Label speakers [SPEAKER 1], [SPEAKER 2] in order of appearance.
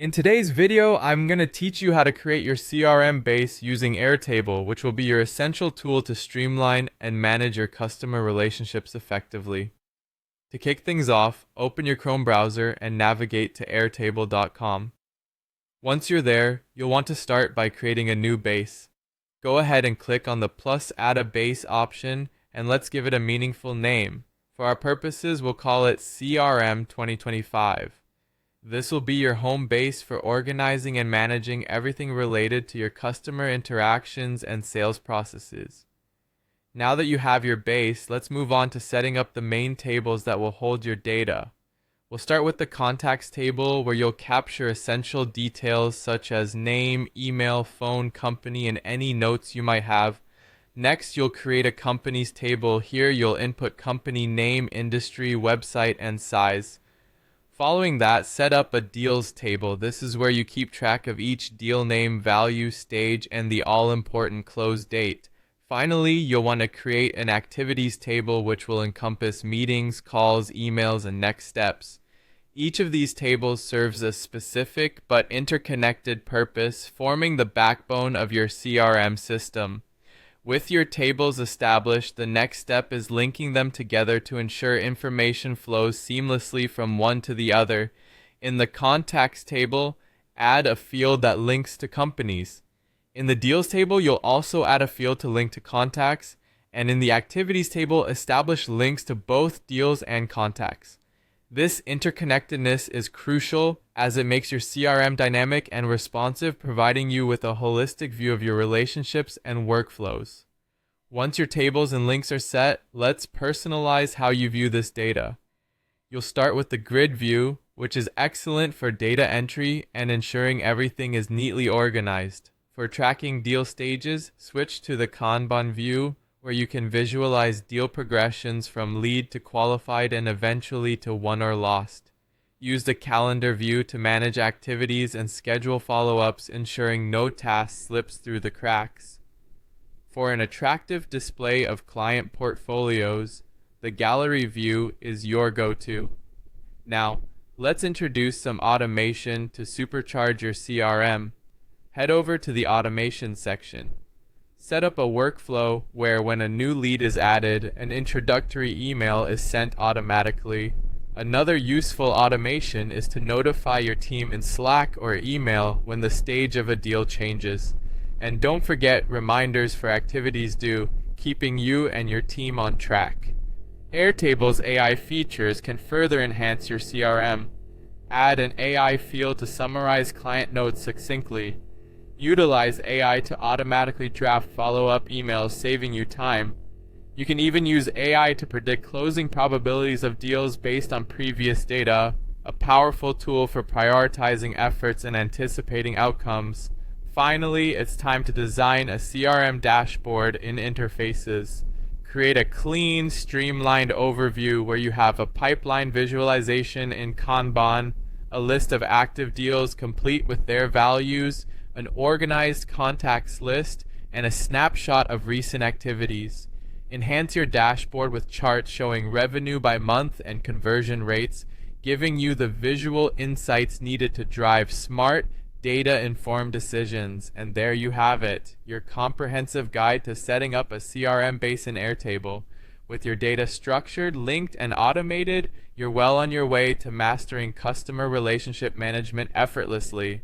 [SPEAKER 1] In today's video, I'm going to teach you how to create your CRM base using Airtable, which will be your essential tool to streamline and manage your customer relationships effectively. To kick things off, open your Chrome browser and navigate to airtable.com. Once you're there, you'll want to start by creating a new base. Go ahead and click on the plus add a base option and let's give it a meaningful name. For our purposes, we'll call it CRM 2025. This will be your home base for organizing and managing everything related to your customer interactions and sales processes. Now that you have your base, let's move on to setting up the main tables that will hold your data. We'll start with the contacts table where you'll capture essential details such as name, email, phone, company, and any notes you might have. Next, you'll create a companies table. Here you'll input company name, industry, website, and size. Following that, set up a deals table. This is where you keep track of each deal name, value, stage, and the all-important close date. Finally, you'll want to create an activities table which will encompass meetings, calls, emails, and next steps. Each of these tables serves a specific but interconnected purpose, forming the backbone of your CRM system. With your tables established, the next step is linking them together to ensure information flows seamlessly from one to the other. In the contacts table, add a field that links to companies. In the deals table, you'll also add a field to link to contacts, and in the activities table, establish links to both deals and contacts. This interconnectedness is crucial as it makes your CRM dynamic and responsive, providing you with a holistic view of your relationships and workflows. Once your tables and links are set, let's personalize how you view this data. You'll start with the grid view, which is excellent for data entry and ensuring everything is neatly organized. For tracking deal stages, switch to the Kanban view, where you can visualize deal progressions from lead to qualified and eventually to won or lost. Use the calendar view to manage activities and schedule follow-ups, ensuring no task slips through the cracks. For an attractive display of client portfolios, the gallery view is your go-to. Now, let's introduce some automation to supercharge your CRM. Head over to the automation section. Set up a workflow where when a new lead is added, an introductory email is sent automatically. Another useful automation is to notify your team in Slack or email when the stage of a deal changes. And don't forget reminders for activities due, keeping you and your team on track. Airtable's AI features can further enhance your CRM. Add an AI field to summarize client notes succinctly. Utilize AI to automatically draft follow-up emails, saving you time. You can even use AI to predict closing probabilities of deals based on previous data, a powerful tool for prioritizing efforts and anticipating outcomes. Finally, it's time to design a CRM dashboard in interfaces. Create a clean, streamlined overview where you have a pipeline visualization in Kanban, a list of active deals complete with their values, an organized contacts list, and a snapshot of recent activities. Enhance your dashboard with charts showing revenue by month and conversion rates, giving you the visual insights needed to drive smart, data-informed decisions. And there you have it, your comprehensive guide to setting up a CRM base in Airtable. With your data structured, linked, and automated, you're well on your way to mastering customer relationship management effortlessly.